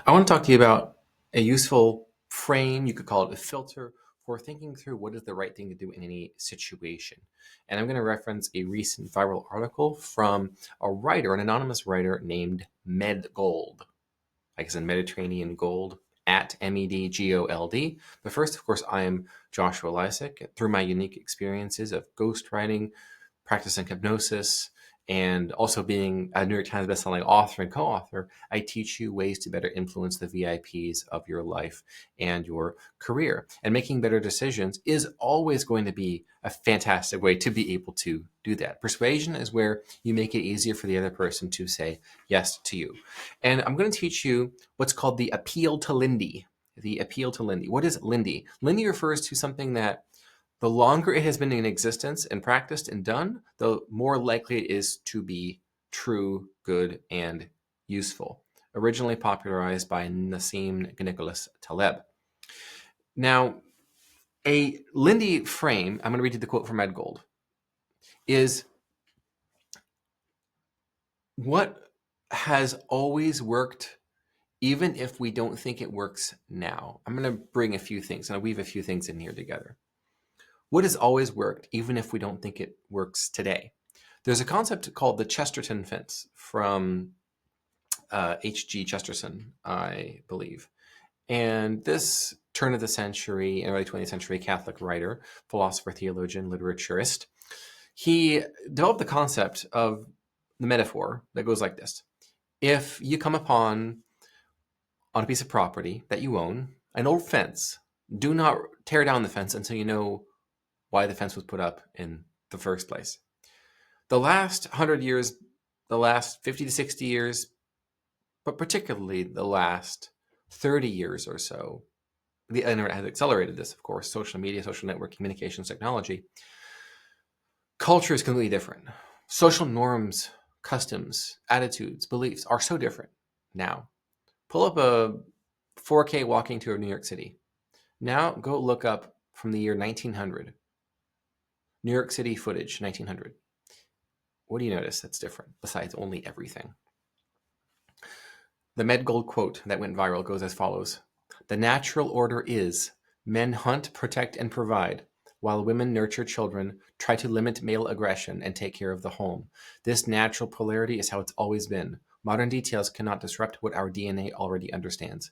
I want to talk to you about a useful frame, you could call it a filter, for thinking through what is the right thing to do in any situation. And I'm going to reference a recent viral article from a writer, an anonymous writer named Med Gold, like it's in Mediterranean Gold, at MEDGOLD. But first, of course, I am Joshua Lisec. Through my unique experiences of ghostwriting, practicing hypnosis, and also being a New York Times bestselling author and co-author, I teach you ways to better influence the VIPs of your life and your career. And making better decisions is always going to be a fantastic way to be able to do that. Persuasion is where you make it easier for the other person to say yes to you. And I'm going to teach you what's called the appeal to Lindy. The appeal to Lindy. What is Lindy? Lindy refers to something that the longer it has been in existence and practiced and done, the more likely it is to be true, good, and useful. Originally popularized by Nassim Nicholas Taleb. Now, a Lindy frame, I'm going to read you the quote from Ed Gold, is what has always worked even if we don't think it works now. I'm going to bring a few things, and I'll weave a few things in here together. What has always worked, even if we don't think it works today? There's a concept called the Chesterton fence from H.G. Chesterton, I believe. And this turn of the century and early 20th century Catholic writer, philosopher, theologian, literaturist, he developed the concept of the metaphor that goes like this. If you come upon, on a piece of property that you own, an old fence, do not tear down the fence until you know why the fence was put up in the first place. The last 100 years, the last 50 to 60 years, but particularly the last 30 years or so, the internet has accelerated this, of course, social media, social network, communications, technology. Culture is completely different. Social norms, customs, attitudes, beliefs are so different now. Pull up a 4K walking tour of New York City. Now go look up from the year 1900. New York City footage, 1900. What do you notice that's different, besides only everything? The Med Gold quote that went viral goes as follows. The natural order is men hunt, protect, and provide, while women nurture children, try to limit male aggression, and take care of the home. This natural polarity is how it's always been. Modern details cannot disrupt what our DNA already understands.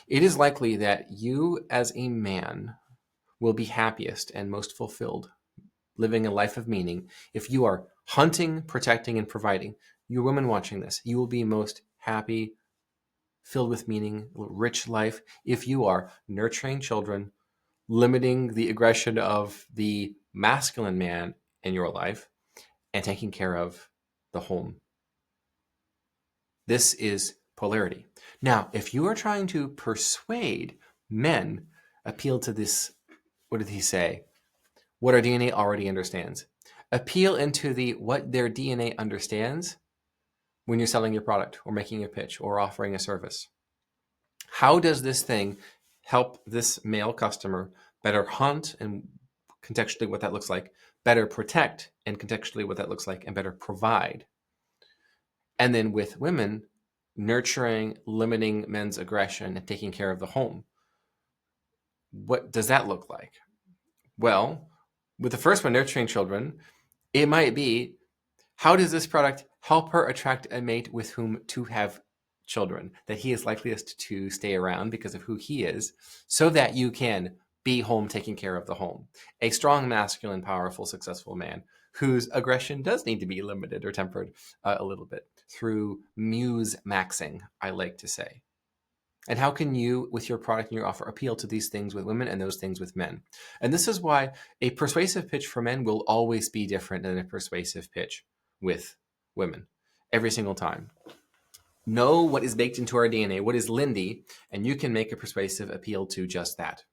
It is likely that you, as a man, will be happiest and most fulfilled, living a life of meaning, if you are hunting, protecting, and providing. You women watching this, you will be most happy, filled with meaning, rich life, if you are nurturing children, limiting the aggression of the masculine man in your life, and taking care of the home. This is polarity. Now, if you are trying to persuade men, appeal to this, what did he say? What our DNA already understands. Appeal into the what their DNA understands when you're selling your product or making a pitch or offering a service. How does this thing help this male customer better hunt, and contextually what that looks like, better protect, and contextually what that looks like, and better provide? And then with women, nurturing, limiting men's aggression, and taking care of the home. What does that look like? Well, with the first one, nurturing children, it might be, how does this product help her attract a mate with whom to have children, that he is likeliest to stay around because of who he is, so that you can be home taking care of the home. A strong, masculine, powerful, successful man whose aggression does need to be limited or tempered a little bit through muse maxing, I like to say. And how can you, with your product and your offer, appeal to these things with women and those things with men? And this is why a persuasive pitch for men will always be different than a persuasive pitch with women, every single time. Know what is baked into our DNA, what is Lindy, and you can make a persuasive appeal to just that.